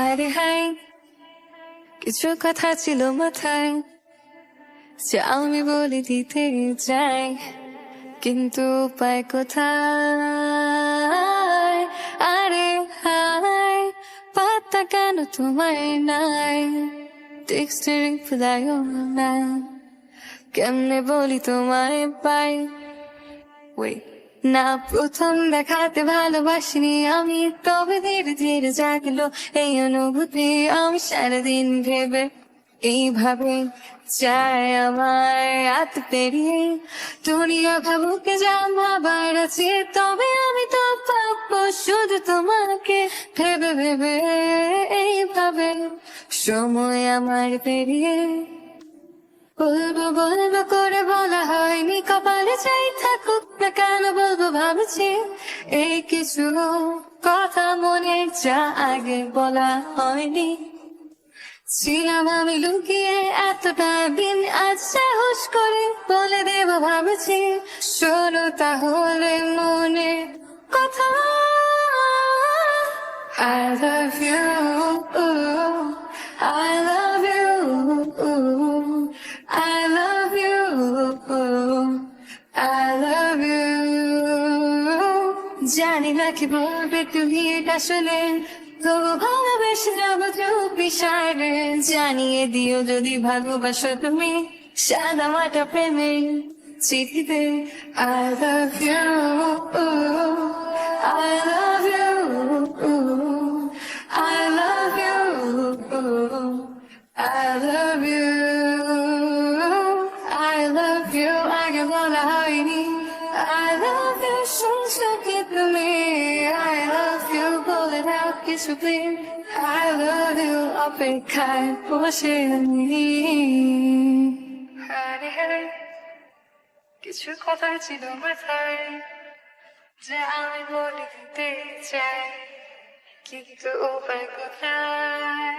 আরে হাই, কিছু কথা ছিল মাথায় যে আমি বলে দিতে চাই, কিন্তু উপায় কোথায়? আরে হাই, পাত্তা কেন তোমায় নাই? টেক্সটে রিপ্লাইও নাই, কেমনে বলি তোমায় পাই? Wait. না, প্রথম দেখাতে ভালোবাসিনি আমি, তবে ধীরে ধীরে জাগলো এই অনুভূতি। আমি সারাদিন ভেবে এইভাবে চাই আমার রাত পেরিয়ে দুনিয়া ভাবুকে যা ভাবার আছে, তবে আমি তো ভাববো শুধু তোমাকে ভেবে ভেবে এইভাবে সময় আমার পেরিয়ে। বলবো বলবো করে বলা হয়নি, কপালে চাই থাকুক না কেন বলবো ভাবছি এই কিছু কথা মনে যা আগে বলা হয়নি। ছিলাম আমি লুকিয়ে এতটা দিন, আজ সাহস করে বলে দেব ভাবছি, শোনো তাহলে মনে কথা। I love you, I love you, I love you, I love you. জানি না কি বলবে তুমি এটা শুনে, তবু ভালোবেসে যাবো চুপি সারে। জানিয়ে দিও যদি ভালোবাসো তুমি সাদা মাটা প্রেমে চিঠিতে। I love you, I love you, I love you, I love you, I love you. আগে বলা হয়নি I love you, শুনছো কি তুমি? I love you বলে দাও কিছু প্লিজ। I love you অপেক্ষায় বসে আমি। আরে হায়, কিছু কথা ছিল মাথায় যে আমি বলে দিতে চাই, কিন্তু উপায় কোথায়?